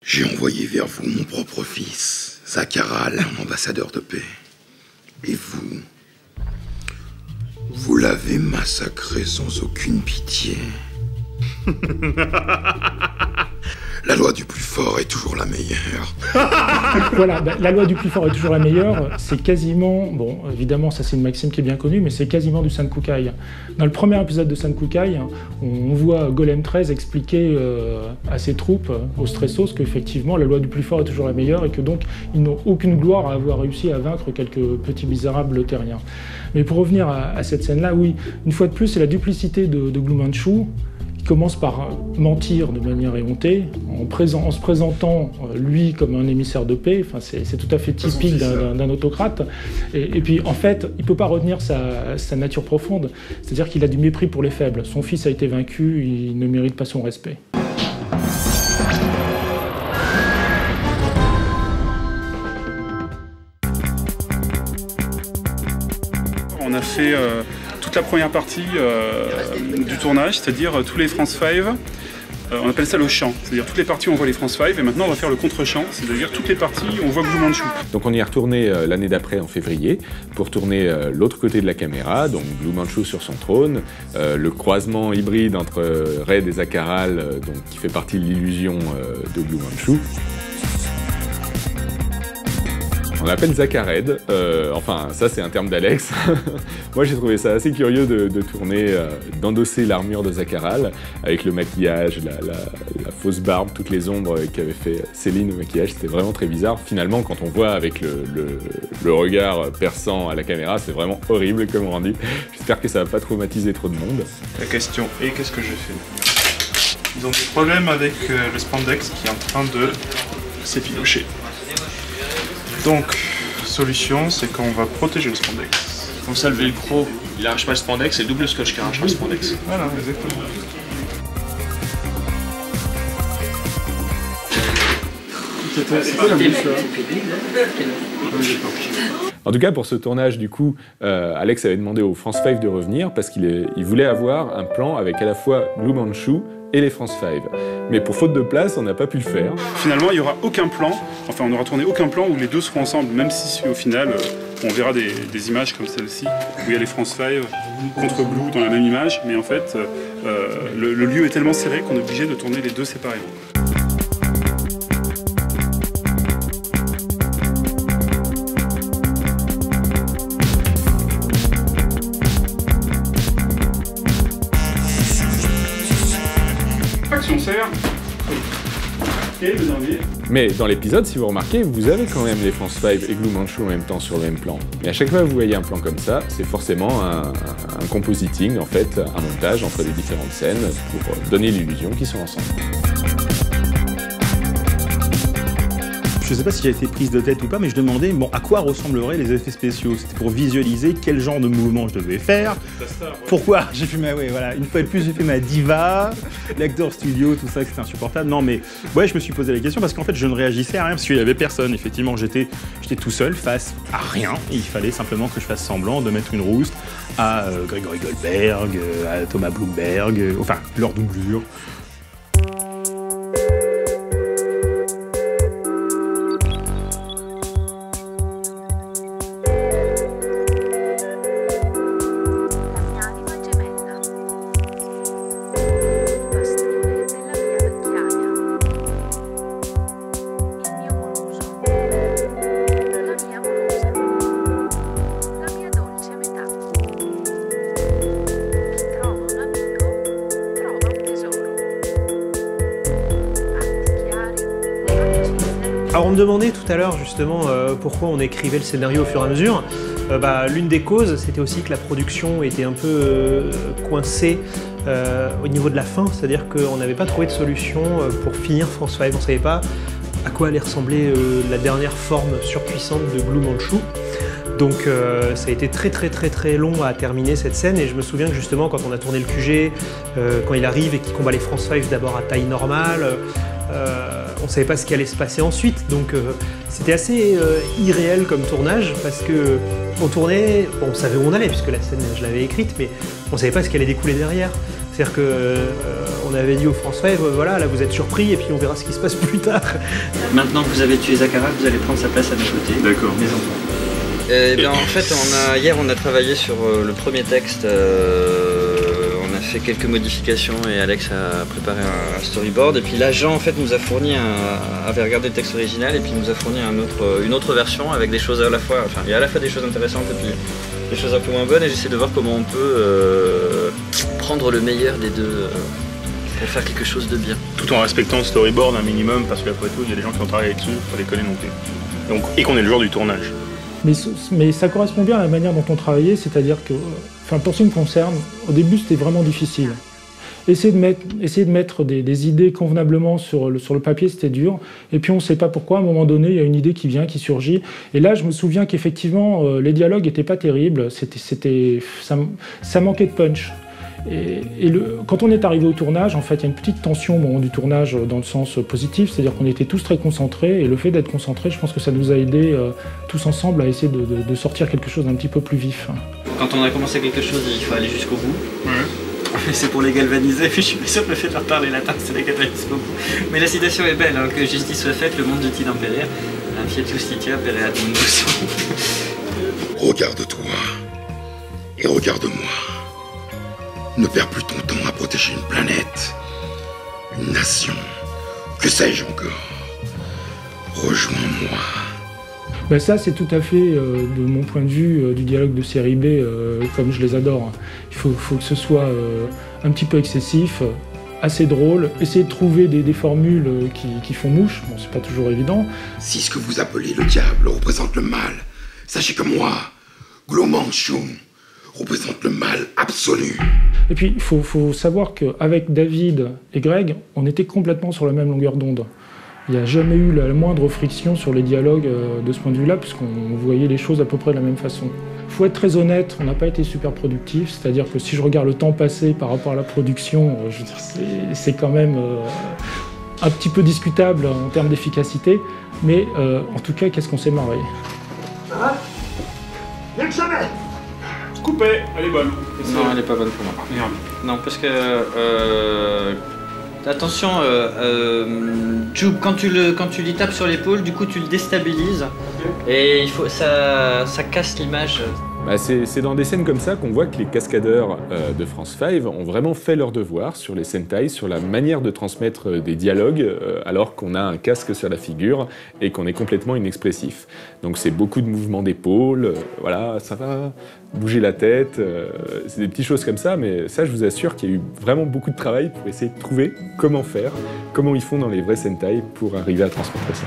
J'ai envoyé vers vous mon propre fils, Zakaral, ambassadeur de paix. Et vous l'avez massacré sans aucune pitié. La loi du plus fort est toujours la meilleure. Voilà, la loi du plus fort est toujours la meilleure. C'est quasiment, bon, évidemment, ça c'est une maxime qui est bien connue, mais c'est quasiment du Sankukai. Dans le premier épisode de Sankukai, on voit Golem 13 expliquer à ses troupes, aux Stressos, qu'effectivement la loi du plus fort est toujours la meilleure et que donc ils n'ont aucune gloire à avoir réussi à vaincre quelques petits misérables terriens. Mais pour revenir à cette scène-là, oui, une fois de plus, c'est la duplicité de Glue Manchu. Il commence par mentir de manière éhontée, en se présentant lui comme un émissaire de paix. Enfin, c'est tout à fait typique d'un autocrate. Et puis en fait, il ne peut pas retenir sa nature profonde, c'est-à-dire qu'il a du mépris pour les faibles. Son fils a été vaincu, il ne mérite pas son respect. On a fait toute la première partie du tournage, c'est-à-dire tous les France 5, on appelle ça le chant, c'est-à-dire toutes les parties on voit les France 5 et maintenant on va faire le contre-chant, c'est-à-dire toutes les parties on voit Glue Manchu. Donc on y est retourné l'année d'après en février pour tourner l'autre côté de la caméra, donc Glue Manchu sur son trône, le croisement hybride entre Red et Zakaral, donc qui fait partie de l'illusion de Glue Manchu. On l'appelle Zakared, enfin ça c'est un terme d'Alex. Moi j'ai trouvé ça assez curieux de tourner, d'endosser l'armure de Zakaral avec le maquillage, la fausse barbe, toutes les ombres qu'avait fait Céline au maquillage, c'était vraiment très bizarre. Finalement quand on voit avec le regard perçant à la caméra, c'est vraiment horrible comme rendu. J'espère que ça va pas traumatiser trop de monde. La question est qu'est-ce que je fais? Ils ont des problèmes avec le spandex qui est en train de s'effilocher. Donc, solution, c'est qu'on va protéger le spandex. Comme ça, le velcro, il arrache pas le spandex, c'est le double scotch qui arrache pas le spandex. Voilà, exactement. C'est quoi la bouche là? En tout cas, pour ce tournage, du coup, Alex avait demandé aux France 5 de revenir parce qu'il voulait avoir un plan avec à la fois Glue Manchu et les France 5. Mais pour faute de place, on n'a pas pu le faire. Finalement, il n'y aura aucun plan, enfin on n'aura tourné aucun plan où les deux seront ensemble, même si au final, on verra des images comme celle-ci, où il y a les France 5 contre Glue dans la même image, mais en fait, le lieu est tellement serré qu'on est obligé de tourner les deux séparément. Action serre. Et le dernier. Mais dans l'épisode, si vous remarquez, vous avez quand même les France 5 et Glue Manchu en même temps sur le même plan. Et à chaque fois que vous voyez un plan comme ça, c'est forcément un compositing, en fait, un montage entre les différentes scènes pour donner l'illusion qu'ils sont ensemble. Je sais pas si j'ai été prise de tête ou pas, mais je demandais bon, à quoi ressembleraient les effets spéciaux. C'était pour visualiser quel genre de mouvement je devais faire. Pourquoi j'ai fait ouais, voilà, une fois de plus, j'ai fait ma diva, l'acteur studio, tout ça, que c'était insupportable. Non, mais ouais, je me suis posé la question parce qu'en fait, je ne réagissais à rien, parce qu'il n'y avait personne. Effectivement, j'étais tout seul face à rien. Il fallait simplement que je fasse semblant de mettre une rouste à Grégory Goldberg, à Thomas Bloomberg, enfin, leur doublure. Alors on me demandait tout à l'heure justement pourquoi on écrivait le scénario au fur et à mesure. L'une des causes, c'était aussi que la production était un peu coincée au niveau de la fin, c'est-à-dire qu'on n'avait pas trouvé de solution pour finir France 5. On ne savait pas à quoi allait ressembler la dernière forme surpuissante de Glue Manchu. Donc ça a été très long à terminer cette scène et je me souviens que justement quand on a tourné le QG, quand il arrive et qu'il combat les France 5 d'abord à taille normale, on savait pas ce qui allait se passer ensuite, donc c'était assez irréel comme tournage parce que on tournait, on savait où on allait puisque la scène je l'avais écrite, mais on savait pas ce qui allait découler derrière. C'est-à-dire que on avait dit au France 5, voilà, là vous êtes surpris et puis on verra ce qui se passe plus tard. Maintenant que vous avez tué Zakharad, vous allez prendre sa place à mes côtés. D'accord. Mes enfants. Eh bien, en fait, hier on a travaillé sur le premier texte. On a fait quelques modifications et Alex a préparé un storyboard. Et puis l'agent en fait nous a fourni avait regardé le texte original et puis nous a fourni une autre version avec des choses à la fois. Enfin, il y a à la fois des choses intéressantes et puis des choses un peu moins bonnes. Et j'essaie de voir comment on peut prendre le meilleur des deux pour faire quelque chose de bien. Tout en respectant le storyboard un minimum, parce qu'après tout, il y a des gens qui ont travaillé dessus, faut les connaître non plus. Donc, et qu'on est le jour du tournage. Mais ça correspond bien à la manière dont on travaillait, c'est-à-dire que, pour ce qui me concerne, au début c'était vraiment difficile. Essayer de mettre des idées convenablement sur le papier, c'était dur. Et puis on ne sait pas pourquoi, à un moment donné, il y a une idée qui vient, qui surgit. Et là, je me souviens qu'effectivement, les dialogues n'étaient pas terribles, ça manquait de punch. Quand on est arrivé au tournage, en fait, il y a une petite tension au moment du tournage dans le sens positif, c'est-à-dire qu'on était tous très concentrés, et le fait d'être concentrés, je pense que ça nous a aidés tous ensemble à essayer de sortir quelque chose d'un petit peu plus vif. Quand on a commencé quelque chose, il faut aller jusqu'au bout. C'est pour les galvaniser, puis je suis sûr que le fait de leur parler latin, c'est les galvaniser jusqu'au bout. Mais la citation est belle, hein, que justice soit faite, le monde dut-il en périr, un fiat justitia pereat mundus. Regarde-toi et regarde-moi. Ne perds plus ton temps à protéger une planète, une nation, que sais-je encore. Rejoins-moi. Ben ça, c'est tout à fait, de mon point de vue, du dialogue de série B, comme je les adore. Il faut que ce soit un petit peu excessif, assez drôle, essayer de trouver des formules qui font mouche. Bon, c'est pas toujours évident. Si ce que vous appelez le diable représente le mal, sachez que moi, Glomanchou, représente le mal absolu. Et puis, il faut savoir qu'avec David et Greg, on était complètement sur la même longueur d'onde. Il n'y a jamais eu la moindre friction sur les dialogues de ce point de vue-là, puisqu'on voyait les choses à peu près de la même façon. Il faut être très honnête, on n'a pas été super productif, c'est-à-dire que si je regarde le temps passé par rapport à la production, je veux dire, c'est quand même un petit peu discutable en termes d'efficacité, mais en tout cas, qu'est-ce qu'on s'est marré. Ça va? Mieux que jamais. Coupé, elle est bonne. Non, elle n'est pas bonne pour moi. Merde. Non, parce que... attention, Joub, quand tu lui tapes sur l'épaule, du coup tu le déstabilises. Et ça casse l'image. Bah c'est dans des scènes comme ça qu'on voit que les cascadeurs de France 5 ont vraiment fait leur devoir sur les Sentai, sur la manière de transmettre des dialogues, alors qu'on a un casque sur la figure et qu'on est complètement inexpressif. Donc c'est beaucoup de mouvements d'épaule, voilà, ça va, bouger la tête, c'est des petites choses comme ça, mais ça je vous assure qu'il y a eu vraiment beaucoup de travail pour essayer de trouver comment faire, comment ils font dans les vrais Sentai pour arriver à transmettre ça.